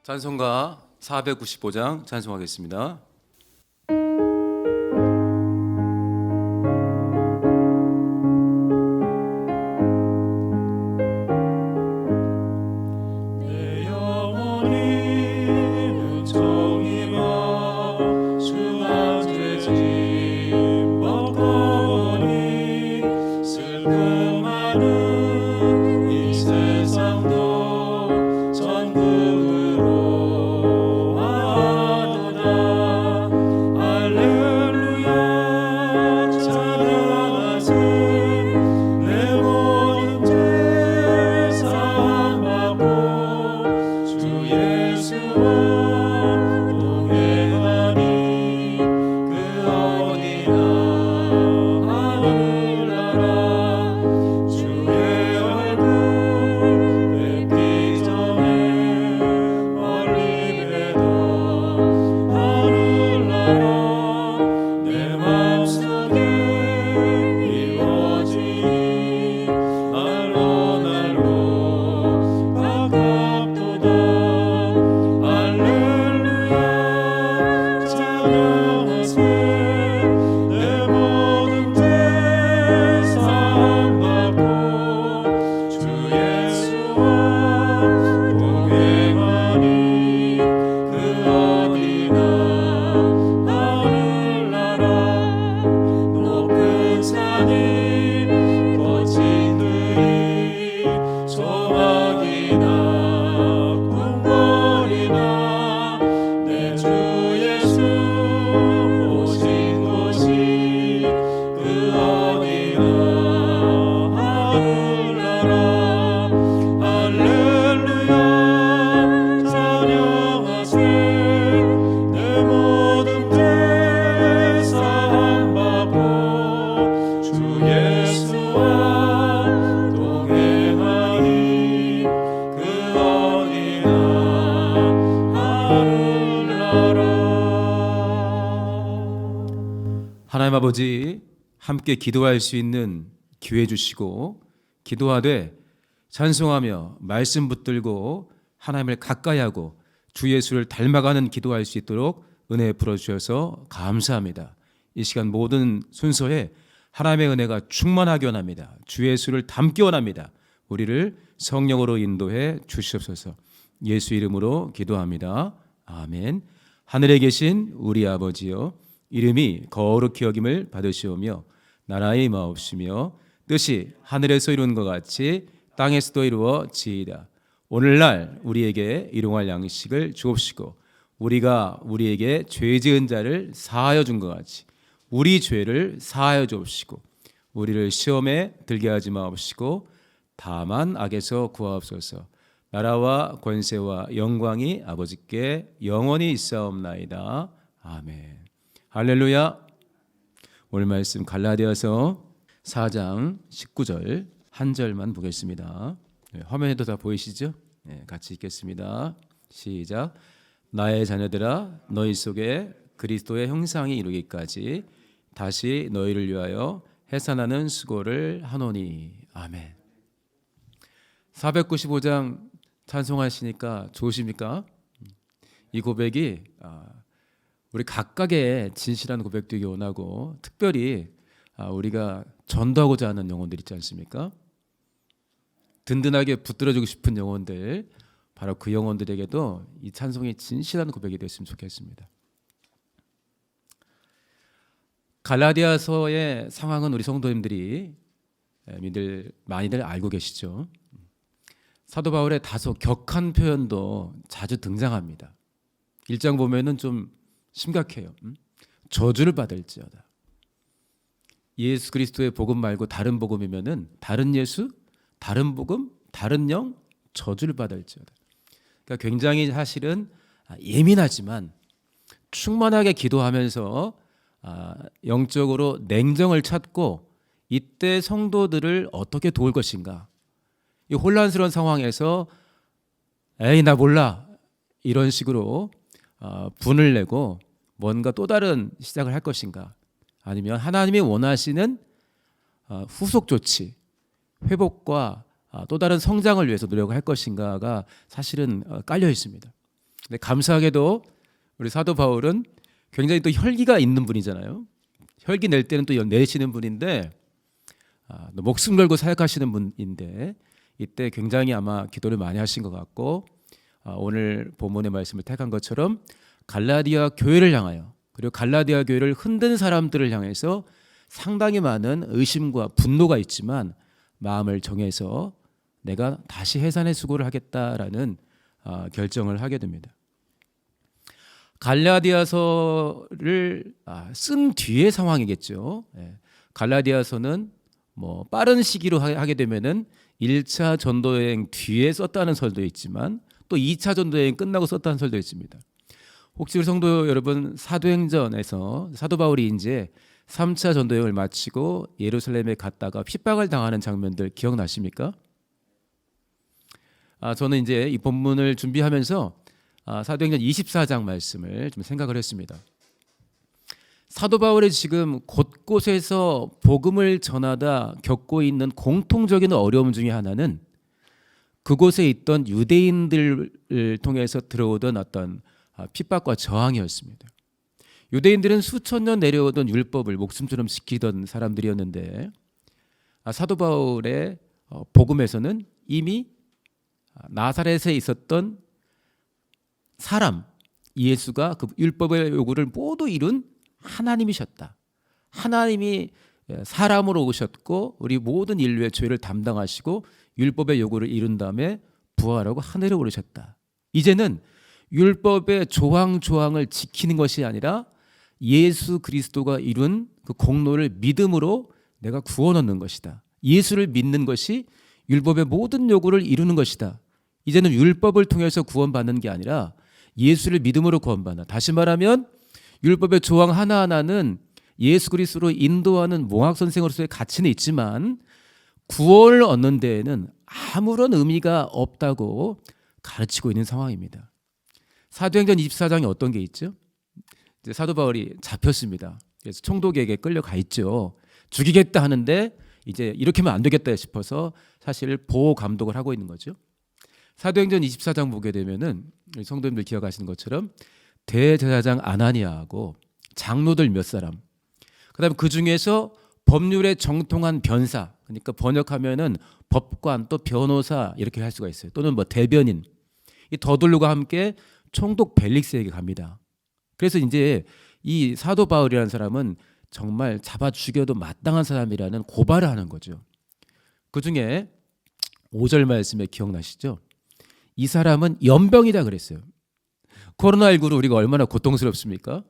찬송가 495장 찬송하겠습니다. 하나님 아버지, 함께 기도할 수 있는 기회 주시고 기도하되 찬송하며 말씀 붙들고 하나님을 가까이 하고 주 예수를 닮아가는 기도할 수 있도록 은혜 풀어주셔서 감사합니다. 이 시간 모든 순서에 하나님의 은혜가 충만하게 원합니다. 주 예수를 닮기 원합니다. 우리를 성령으로 인도해 주시옵소서. 예수 이름으로 기도합니다. 아멘. 하늘에 계신 우리 아버지여, 이름이 거룩히 여김을 받으시오며 나라의 임하옵시며 뜻이 하늘에서 이루는 것 같이 땅에서도 이루어지이다. 오늘날 우리에게 일용할 양식을 주옵시고 우리가 우리에게 죄 지은 자를 사하여 준 것 같이 우리 죄를 사하여 주옵시고 우리를 시험에 들게 하지 마옵시고 다만 악에서 구하옵소서. 나라와 권세와 영광이 아버지께 영원히 있사옵나이다. 아멘. 할렐루야. 오늘 말씀 갈라디아서 4장 19절 한 절만 보겠습니다. 화면에도 다 보이시죠? 같이 읽겠습니다. 시작. 나의 자녀들아, 너희 속에 그리스도의 형상이 이루기까지 다시 너희를 위하여 해산하는 수고를 하노니. 아멘. 495장 찬송하시니까 좋으십니까? 이 고백이 우리 각각의 진실한 고백되기 원하고 특별히 우리가 전도하고자 하는 영혼들 있지 않습니까? 든든하게 붙들어주고 싶은 영혼들, 바로 그 영혼들에게도 이 찬송이 진실한 고백이 됐으면 좋겠습니다. 갈라디아서의 상황은 우리 성도님들이 많이들 알고 계시죠. 사도 바울의 다소 격한 표현도 자주 등장합니다. 1장 보면은 좀 심각해요. 저주를 받을지어다. 예수 그리스도의 복음 말고 다른 복음이면은 다른 예수, 다른 복음, 다른 영, 저주를 받을지어다. 그러니까 굉장히 사실은 예민하지만 충만하게 기도하면서 영적으로 냉정을 찾고 이때 성도들을 어떻게 도울 것인가. 이 혼란스러운 상황에서 에이 나 몰라 이런 식으로 분을 내고 뭔가 또 다른 시작을 할 것인가, 아니면 하나님이 원하시는 후속 조치, 회복과 또 다른 성장을 위해서 노력을 할 것인가가 사실은 깔려 있습니다. 근데 감사하게도 우리 사도 바울은 굉장히 또 혈기가 있는 분이잖아요. 혈기 낼 때는 또 내시는 분인데 목숨 걸고 사역하시는 분인데 이때 굉장히 아마 기도를 많이 하신 것 같고 오늘 본문의 말씀을 택한 것처럼 갈라디아 교회를 향하여 그리고 갈라디아 교회를 흔든 사람들을 향해서 상당히 많은 의심과 분노가 있지만 마음을 정해서 내가 다시 해산의 수고를 하겠다라는 결정을 하게 됩니다. 갈라디아서를 쓴 뒤의 상황이겠죠. 갈라디아서는 뭐 빠른 시기로 하게 되면은 1차 전도 여행 뒤에 썼다는 설도 있지만 또 2차 전도 여행 끝나고 썼다는 설도 있습니다. 혹시 우리 성도 여러분 사도행전에서 사도 바울이 이제 3차 전도 여행을 마치고 예루살렘에 갔다가 핍박을 당하는 장면들 기억나십니까? 저는 이제 이 본문을 준비하면서 사도행전 24장 말씀을 좀 생각을 했습니다. 사도 바울이 지금 곳곳에서 복음을 전하다 겪고 있는 공통적인 어려움 중에 하나는 그곳에 있던 유대인들을 통해서 들어오던 어떤 핍박과 저항이었습니다. 유대인들은 수천 년 내려오던 율법을 목숨처럼 지키던 사람들이었는데 사도 바울의 복음에서는 이미 나사렛에 있었던 사람 예수가 그 율법의 요구를 모두 이룬 하나님이셨다. 하나님이 사람으로 오셨고 우리 모든 인류의 죄를 담당하시고 율법의 요구를 이룬 다음에 부활하고 하늘에 오르셨다. 이제는 율법의 조항조항을 지키는 것이 아니라 예수 그리스도가 이룬 그 공로를 믿음으로 내가 구원 얻는 것이다. 예수를 믿는 것이 율법의 모든 요구를 이루는 것이다. 이제는 율법을 통해서 구원받는 게 아니라 예수를 믿음으로 구원받는다. 다시 말하면 율법의 조항 하나하나는 예수 그리스도로 인도하는 몽학 선생으로서의 가치는 있지만 구원을 얻는 데에는 아무런 의미가 없다고 가르치고 있는 상황입니다. 사도행전 24장에 어떤 게 있죠? 이제 사도 바울이 잡혔습니다. 그래서 총독에게 끌려가 있죠. 죽이겠다 하는데 이제 이렇게 하면 안 되겠다 싶어서 사실 보호 감독을 하고 있는 거죠. 사도행전 24장 보게 되면은 성도님들 기억하시는 것처럼 대제사장 아나니아하고 장로들 몇 사람, 그다음에 그 중에서 법률에 정통한 변사, 그러니까 번역하면은 법관 또 변호사 이렇게 할 수가 있어요. 또는 뭐 대변인, 이 더둘루가 함께 총독 벨릭스에게 갑니다. 그래서 이제 이 사도 바울이라는 사람은 정말 잡아 죽여도 마땅한 사람이라는 고발을 하는 거죠. 그 중에 5절 말씀에 기억나시죠? 이 사람은 연병이다 그랬어요. 코로나19로 우리가 얼마나 고통스럽습니까?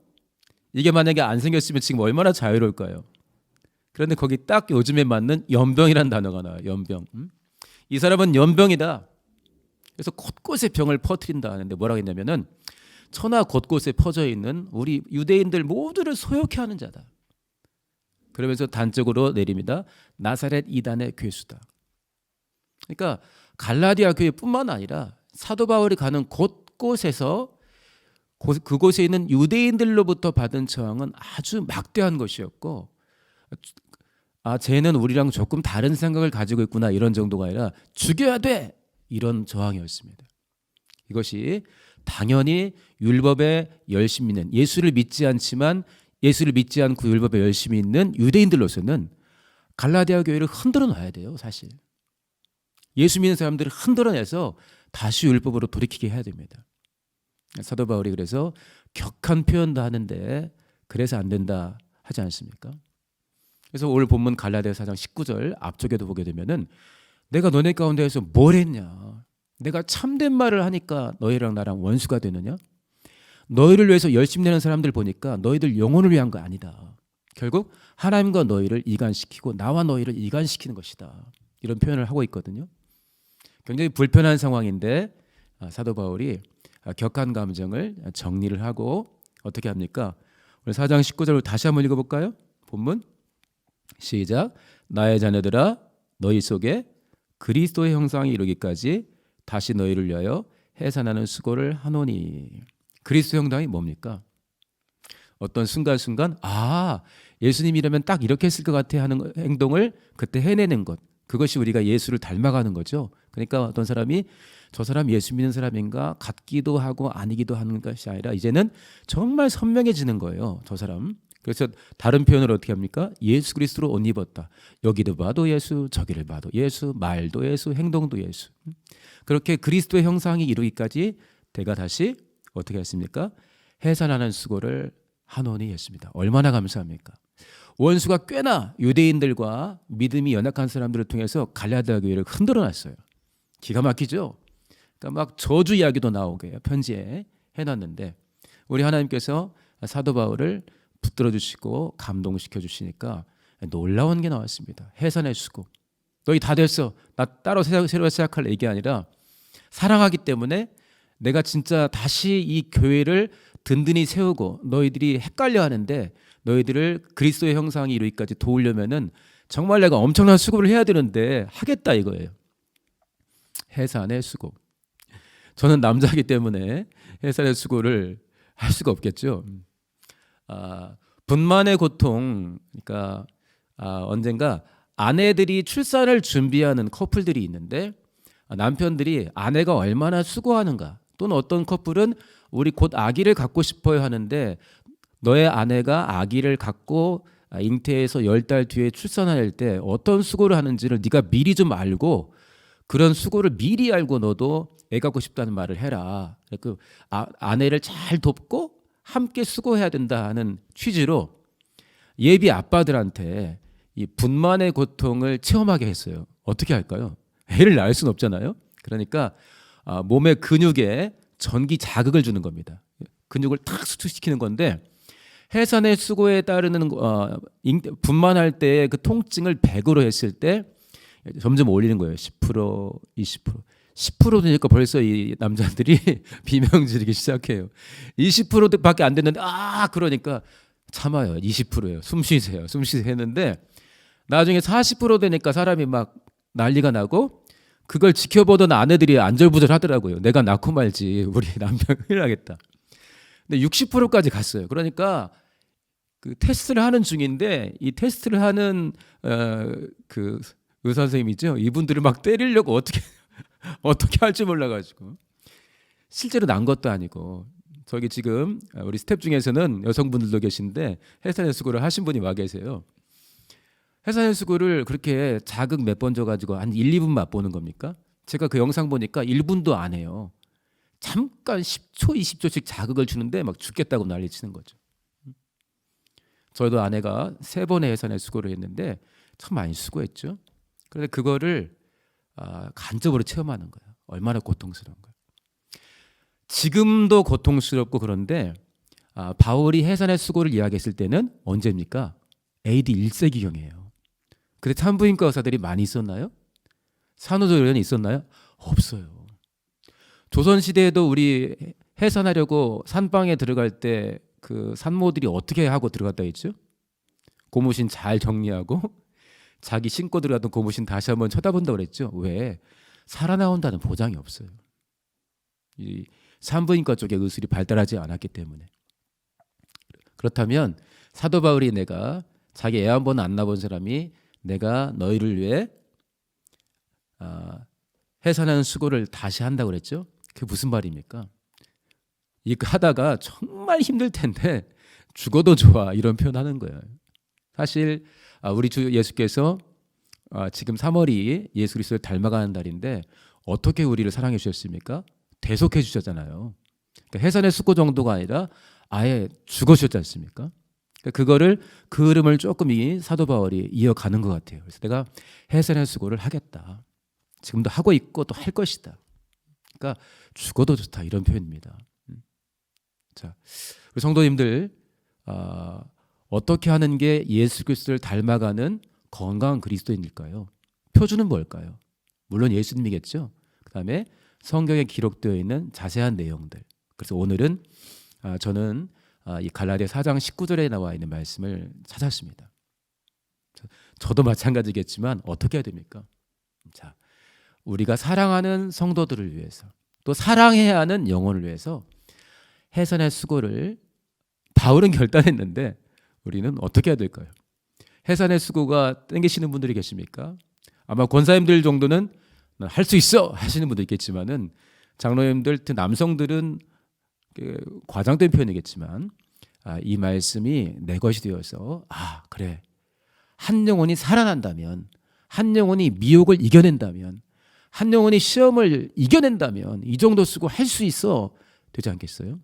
이게 만약에 안 생겼으면 지금 얼마나 자유로울까요? 그런데 거기 딱 요즘에 맞는 연병이라는 단어가 나와요. 연병. 이 사람은 연병이다. 그래서 곳곳에 병을 퍼뜨린다 하는데 뭐라고 했냐면은 천하 곳곳에 퍼져 있는 우리 유대인들 모두를 소욕해 하는 자다. 그러면서 단적으로 내립니다. 나사렛 이단의 괴수다. 그러니까 갈라디아 교회뿐만 아니라 사도 바울이 가는 곳곳에서 그곳에 있는 유대인들로부터 받은 저항은 아주 막대한 것이었고, 쟤는 우리랑 조금 다른 생각을 가지고 있구나 이런 정도가 아니라 죽여야 돼 이런 저항이었습니다. 이것이 당연히 율법에 열심히 있는, 예수를 믿지 않지만 예수를 믿지 않고 율법에 열심히 있는 유대인들로서는 갈라디아 교회를 흔들어 놔야 돼요. 사실 예수 믿는 사람들을 흔들어내서 다시 율법으로 돌이키게 해야 됩니다. 사도 바울이 그래서 격한 표현도 하는데 그래서 안 된다 하지 않습니까? 그래서 오늘 본문 갈라디아 4장 19절 앞쪽에도 보게 되면은 내가 너네 가운데에서 뭘 했냐? 내가 참된 말을 하니까 너희랑 나랑 원수가 되느냐? 너희를 위해서 열심히 내는 사람들 보니까 너희들 영혼을 위한 거 아니다. 결국 하나님과 너희를 이간시키고 나와 너희를 이간시키는 것이다. 이런 표현을 하고 있거든요. 굉장히 불편한 상황인데 사도 바울이 격한 감정을 정리를 하고 어떻게 합니까? 우리 4장 19절을 다시 한번 읽어볼까요? 본문 시작. 나의 자녀들아 너희 속에 그리스도의 형상이 이루기까지 다시 너희를 위하여 해산하는 수고를 하노니. 그리스도 형상이 뭡니까? 어떤 순간순간 예수님이라면 딱 이렇게 했을 것 같아 하는 행동을 그때 해내는 것, 그것이 우리가 예수를 닮아가는 거죠. 그러니까 어떤 사람이 저 사람 예수 믿는 사람인가 같기도 하고 아니기도 하는 것이 아니라 이제는 정말 선명해지는 거예요. 저 사람. 그래서 다른 표현을 어떻게 합니까? 예수 그리스도로 옷 입었다. 여기도 봐도 예수, 저기를 봐도 예수, 말도 예수, 행동도 예수. 그렇게 그리스도의 형상이 이루기까지 내가 다시 어떻게 했습니까? 해산하는 수고를 하노니 했습니다. 얼마나 감사합니까? 원수가 꽤나 유대인들과 믿음이 연약한 사람들을 통해서 갈라디아 교회를 흔들어놨어요. 기가 막히죠? 그러니까 막 저주 이야기도 나오게 편지에 해놨는데 우리 하나님께서 사도 바울을 붙들어 주시고 감동시켜 주시니까 놀라운 게 나왔습니다. 해산의 수고. 너희 다 됐어. 나 따로 새로 시작할 얘기 아니라 사랑하기 때문에 내가 진짜 다시 이 교회를 든든히 세우고 너희들이 헷갈려 하는데 너희들을 그리스도의 형상이 이루기까지 도우려면은 정말 내가 엄청난 수고를 해야 되는데 하겠다 이거예요. 해산의 수고. 저는 남자이기 때문에 해산의 수고를 할 수가 없겠죠. 분만의 고통. 그러니까 언젠가 아내들이 출산을 준비하는 커플들이 있는데 남편들이 아내가 얼마나 수고하는가, 또는 어떤 커플은 우리 곧 아기를 갖고 싶어요 하는데 너의 아내가 아기를 갖고 잉태해서 10달 뒤에 출산할 때 어떤 수고를 하는지를 네가 미리 좀 알고 그런 수고를 미리 알고 너도 애 갖고 싶다는 말을 해라. 그 아내를 잘 돕고 함께 수고해야 된다 하는 취지로 예비 아빠들한테 이 분만의 고통을 체험하게 했어요. 어떻게 할까요? 애를 낳을 수는 없잖아요. 그러니까 몸의 근육에 전기 자극을 주는 겁니다. 근육을 탁 수축시키는 건데 해산의 수고에 따르는 분만할 때의 그 통증을 100으로 했을 때 점점 올리는 거예요. 10%, 20%. 10% 되니까 벌써 이 남자들이 비명 지르기 시작해요. 20%밖에 안 됐는데 그러니까 참아요. 20%예요. 숨 쉬세요. 했는데 나중에 40% 되니까 사람이 막 난리가 나고 그걸 지켜보던 아내들이 안절부절 하더라고요. 내가 낳고 말지 우리 남편 큰일 나겠다. 근데 60%까지 갔어요. 그러니까 그 테스트를 하는 중인데 이 테스트를 하는 그 의사 선생님이죠. 이분들을 막 때리려고 어떻게 할지 몰라가지고 실제로 난 것도 아니고 저기 지금 우리 스텝 중에서는 여성분들도 계신데 해산의 수고를 하신 분이 와 계세요. 해산의 수고를 그렇게 자극 몇 번 줘가지고 한 1, 2분 맛보는 겁니까? 제가 그 영상 보니까 1분도 안 해요. 잠깐 10초, 20초씩 자극을 주는데 막 죽겠다고 난리치는 거죠. 저도 아내가 3번의 해산의 수고를 했는데 참 많이 수고했죠. 그런데 그거를 간접으로 체험하는 거예요. 얼마나 고통스러운 거예요. 지금도 고통스럽고 그런데 바울이 해산의 수고를 이야기했을 때는 언제입니까? AD 1세기경이에요. 그때 산부인과 의사들이 많이 있었나요? 산후조리원이 있었나요? 없어요. 조선시대에도 우리 해산하려고 산방에 들어갈 때 그 산모들이 어떻게 하고 들어갔다 했죠? 고무신 잘 정리하고 자기 신고 들어갔던 고무신 다시 한번 쳐다본다고 그랬죠. 왜? 살아나온다는 보장이 없어요. 이 산부인과 쪽에 의술이 발달하지 않았기 때문에. 그렇다면 사도 바울이 내가 자기 애 한 번 안 낳아본 사람이 내가 너희를 위해 해산하는 수고를 다시 한다고 그랬죠. 그게 무슨 말입니까? 이거 하다가 정말 힘들 텐데 죽어도 좋아 이런 표현하는 거예요. 사실 우리 주 예수께서 지금 3월이 예수 그리스도를 닮아가는 달인데 어떻게 우리를 사랑해 주셨습니까? 대속해 주셨잖아요. 그러니까 해산의 수고 정도가 아니라 아예 죽으셨지 않습니까? 그러니까 그거를 그 흐름을 조금 이 사도 바울이 이어가는 것 같아요. 그래서 내가 해산의 수고를 하겠다. 지금도 하고 있고 또 할 것이다. 그러니까 죽어도 좋다 이런 표현입니다. 자, 우리 성도님들 어떻게 하는 게 예수 그리스도를 닮아가는 건강한 그리스도인일까요? 표준은 뭘까요? 물론 예수님이겠죠. 그다음에 성경에 기록되어 있는 자세한 내용들. 그래서 오늘은 저는 이 갈라디아 4장 19절에 나와 있는 말씀을 찾았습니다. 저도 마찬가지겠지만 어떻게 해야 됩니까? 자, 우리가 사랑하는 성도들을 위해서 또 사랑해야 하는 영혼을 위해서 해산의 수고를 바울은 결단했는데 우리는 어떻게 해야 될까요? 해산의 수고가 땡기시는 분들이 계십니까? 아마 권사님들 정도는 할 수 있어 하시는 분도 있겠지만은 장로님들, 남성들은 과장된 표현이겠지만 이 말씀이 내 것이 되어서 그래, 한 영혼이 살아난다면, 한 영혼이 미혹을 이겨낸다면, 한 영혼이 시험을 이겨낸다면 이 정도 쓰고 할 수 있어 되지 않겠어요?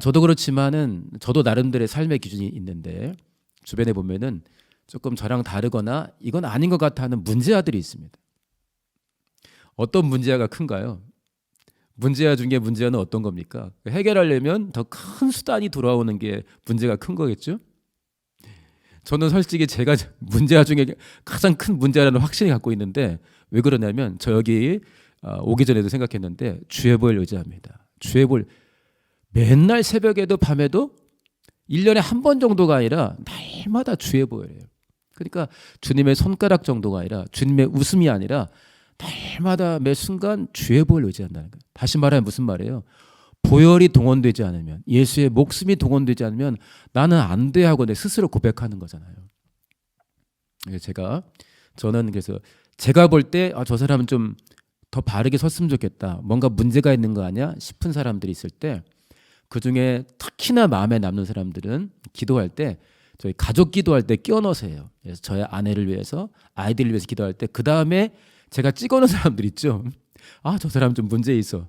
저도 그렇지만은 저도 나름대로의 삶의 기준이 있는데 주변에 보면은 조금 저랑 다르거나 이건 아닌 것 같아 하는 문제아들이 있습니다. 어떤 문제아가 큰가요? 문제아 중에 문제아는 어떤 겁니까? 해결하려면 더 큰 수단이 돌아오는 게 문제가 큰 거겠죠? 저는 솔직히 제가 문제아 중에 가장 큰 문제라는 확신이 갖고 있는데 왜 그러냐면 저 여기 오기 전에도 생각했는데 주예보를 의지합니다. 주예보를 맨날 새벽에도 밤에도 1년에 한 번 정도가 아니라 날마다 주예보예요. 그러니까 주님의 손가락 정도가 아니라 주님의 웃음이 아니라 날마다 매 순간 주예보를 의지한다는 거예요. 다시 말하면 무슨 말이에요? 보혈이 동원되지 않으면, 예수의 목숨이 동원되지 않으면 나는 안 돼 하고 내 스스로 고백하는 거잖아요. 저는 그래서 제가 볼 때 저 사람은 좀 더 바르게 섰으면 좋겠다, 뭔가 문제가 있는 거 아니야 싶은 사람들이 있을 때, 그중에 특히나 마음에 남는 사람들은 기도할 때 저희 가족 기도할 때 끼워 넣어서 해요. 그래서 저의 아내를 위해서, 아이들을 위해서 기도할 때 그 다음에 제가 찍어 놓은 사람들 있죠. 저 사람 좀 문제 있어.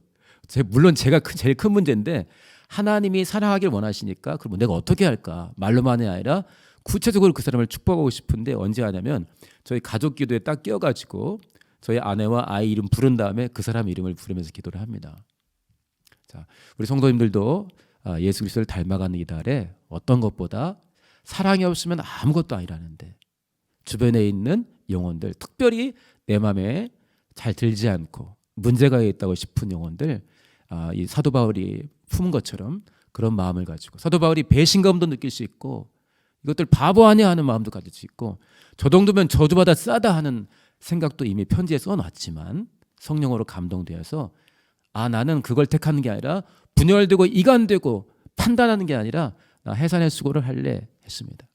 물론 제가 제일 큰 문제인데 하나님이 사랑하길 원하시니까 그럼 내가 어떻게 할까? 말로만이 아니라 구체적으로 그 사람을 축복하고 싶은데 언제 하냐면 저희 가족 기도에 딱 끼워가지고 저희 아내와 아이 이름 부른 다음에 그 사람 이름을 부르면서 기도를 합니다. 자, 우리 성도님들도 예수 그리스도를 닮아가는 이 달에 어떤 것보다 사랑이 없으면 아무것도 아니라는데 주변에 있는 영혼들, 특별히 내 마음에 잘 들지 않고 문제가 있다고 싶은 영혼들, 이 사도 바울이 품은 것처럼 그런 마음을 가지고, 사도 바울이 배신감도 느낄 수 있고 이것들 바보 아니야 하는 마음도 가질 수 있고, 저 정도면 저주받아 싸다 하는 생각도 이미 편지에 써놨지만 성령으로 감동되어서 나는 그걸 택하는 게 아니라 분열되고 이간되고 판단하는 게 아니라 나 해산의 수고를 할래 했습니다.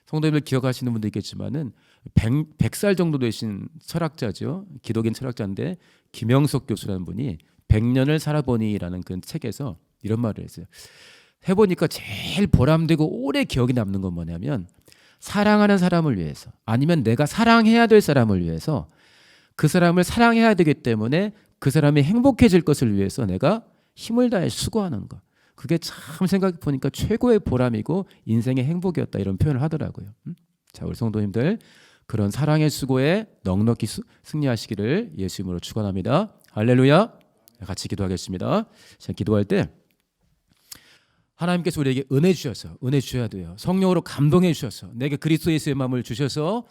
성도님들 기억하시는 분도 있겠지만은 100살 정도 되신 철학자죠. 기독인 철학자인데 김영석 교수라는 분이 100년을 살아보니라는 그 책에서 이런 말을 했어요. 해보니까 제일 보람되고 오래 기억이 남는 건 뭐냐면, 사랑하는 사람을 위해서, 아니면 내가 사랑해야 될 사람을 위해서, 그 사람을 사랑해야 되기 때문에 그 사람이 행복해질 것을 위해서 내가 힘을 다해 수고하는 것, 그게 참 생각해 보니까 최고의 보람이고 인생의 행복이었다, 이런 표현을 하더라고요. 자, 우리 성도님들 그런 사랑의 수고에 넉넉히 승리하시기를 예수 이름으로 축원합니다. 할렐루야. 같이 기도하겠습니다. 자, 기도할 때 하나님께서 우리에게 은혜 주셔서, 은혜 주셔야 돼요. 성령으로 감동해 주셔서 내게 그리스도 예수의 마음을 주셔서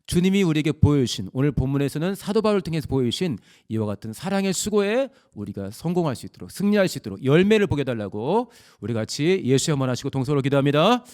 주님이 우리에게 보여주신, 오늘 본문에서는 사도 바울을 통해서 보여주신 이와 같은 사랑의 수고에 우리가 성공할 수 있도록, 승리할 수 있도록 열매를 보게 해달라고 우리 같이 예수여 원하시고 동서로 기도합니다.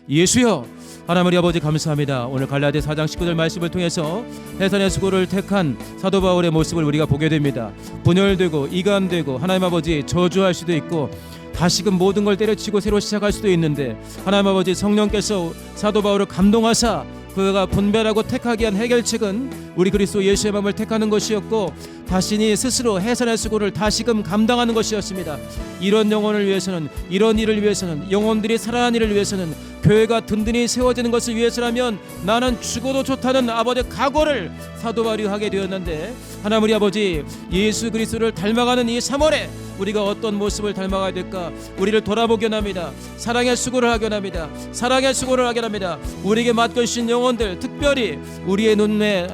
예수여, 하나님 우리 아버지 감사합니다. 오늘 갈라디아 4장 19절 말씀을 통해서 해산의 수고를 택한 사도 바울의 모습을 우리가 보게 됩니다. 분열되고 이간되고 하나님 아버지 저주할 수도 있고 다시금 모든 걸 때려치고 새로 시작할 수도 있는데, 하나님 아버지 성령께서 사도 바울을 감동하사 그가 분별하고 택하게 한 해결책은 우리 그리스도 예수의 마음을 택하는 것이었고, 자신이 스스로 해산의 수고를 다시금 감당하는 것이었습니다. 이런 영혼을 위해서는, 이런 일을 위해서는, 영혼들이 살아나는 일을 위해서는, 교회가 든든히 세워지는 것을 위해서라면 나는 죽어도 좋다는 아버지의 각오를 사도 바울이 하게 되었는데, 하나님 우리 아버지 예수 그리스도를 닮아가는 이 3월에 우리가 어떤 모습을 닮아가야 될까? 우리를 돌아보게 합니다. 사랑의 수고를 하게 합니다. 사랑의 수고를 하게 합니다. 우리에게 맡겨주신 영혼들, 특별히 우리의 눈에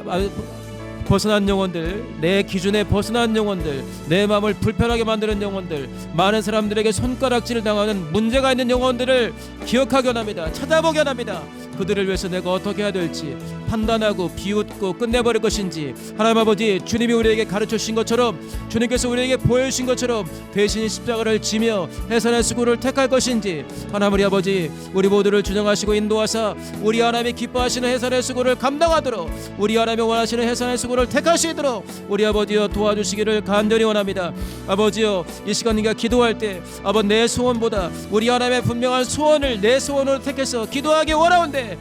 벗어난 영혼들, 내 기준에 벗어난 영혼들, 내 마음을 불편하게 만드는 영혼들, 많은 사람들에게 손가락질을 당하는 문제가 있는 영혼들을 기억하게 합니다. 찾아보게 합니다. 그들을 위해서 내가 어떻게 해야 될지 판단하고 비웃고 끝내버릴 것인지, 하나님 아버지 주님이 우리에게 가르쳐 주신 것처럼, 주님께서 우리에게 보여주신 것처럼 대신 십자가를 지며 해산의 수고를 택할 것인지, 하나님 우리 아버지 우리 모두를 주장하시고 인도하사 우리 하나님이 기뻐하시는 해산의 수고를 감당하도록, 우리 하나님이 원하시는 해산의 수고를 택할 수 있도록 우리 아버지여 도와주시기를 간절히 원합니다. 아버지여, 이 시간 네가 기도할 때 아버지 내 소원보다 우리 하나님의 분명한 소원을 내 소원으로 택해서 기도하기 원하온데, 가운데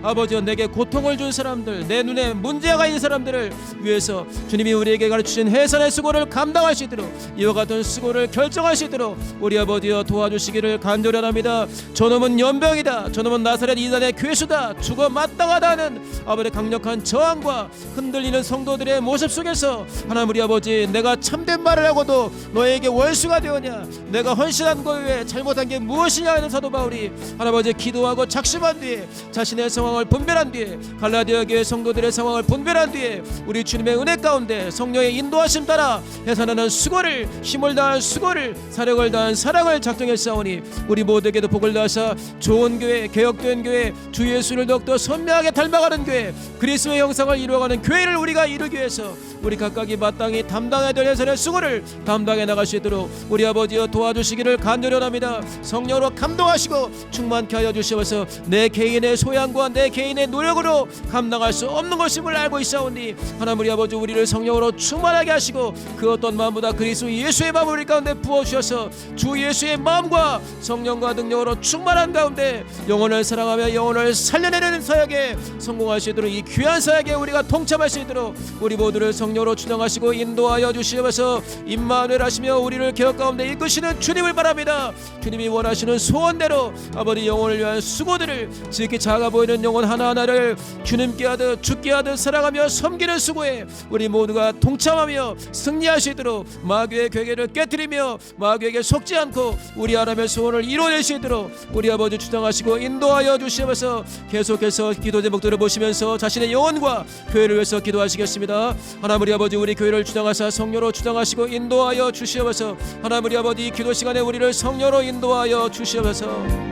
아버지여 내게 고통을 준 사람들, 내 눈에 문제가 있는 사람들을 위해서 주님이 우리에게 가르치신 해산의 수고를 감당할 수 있도록, 이와 같은 수고를 결정할 수 있도록 우리 아버지여 도와주시기를 간절히 합니다. 저놈은 연병이다, 저놈은 나사렛 이단의 괴수다, 죽어 마땅하다 하는 아버지의 강력한 저항과 흔들리는 성도들의 모습 속에서 하나님 우리 아버지, 내가 참된 말을 하고도 너에게 원수가 되었냐, 내가 헌신한 것 외에 잘못한 게 무엇이냐 하는 사도 바울이 하나님 기도하고 작심한 뒤에 자신의 상황을 분별한 뒤에 갈라디아 교회 성도들의 상황을 분별한 뒤에 우리 주님의 은혜 가운데 성령의 인도하심 따라 해산하는 수고를, 힘을 다한 수고를, 사력을 다한 사랑을 작정했사오니 우리 모두에게도 복을 다하사 좋은 교회, 개혁된 교회, 주 예수를 더욱더 선명하게 닮아가는 교회, 그리스도의 형상을 이루어가는 교회를 우리가 이루기 위해서 우리 각각이 마땅히 담당해야 될 해산의 수고를 감당해 나갈 수 있도록 우리 아버지여 도와주시기를 간절히 원합니다. 성령으로 감동하시고 충만케 하여 주시옵소서. 내 개인의 소양과 내 개인의 노력으로 감당할 수 없는 것임을 알고 있사오니 하나님 우리 아버지, 우리를 성령으로 충만하게 하시고 그 어떤 마음보다 그리스도 예수의 마음을 우리 가운데 부어주셔서 주 예수의 마음과 성령과 능력으로 충만한 가운데 영혼을 사랑하며 영혼을 살려내는 사역에 성공할 수 있도록, 이 귀한 사역에 우리가 동참할 수 있도록 우리 모두를 성령으로 주장하시고 인도하여 주시옵소서. 임마누엘 하시며 우리를 개혁 가운데 이끄시는 주님을 바랍니다. 주님이 원하시는 소원대로 아버지 영혼을 위한 수고들을, 지극히 작아 보이는 영혼 하나하나를 주님께 하듯 죽게 하듯 사랑하며 섬기는 수고에 우리 모두가 동참하며 승리할 수 있도록 마귀의 괴계를 깨뜨리며 마귀에게 속지 않고 우리 하나님의 소원을 이루어낼 수 있도록 우리 아버지 주장하시고 인도하여 주시옵소서. 계속해서 기도 제목들을 보시면서 자신의 영혼과 교회를 위해서 기도하시겠습니다. 하나님 우리 아버지, 우리 교회를 주장하사 성령으로 주장하시고 인도하여 주시옵소서. 하나님 우리 아버지, 이 기도 시간에 우리를 성령으로 인도하여 주시옵소서.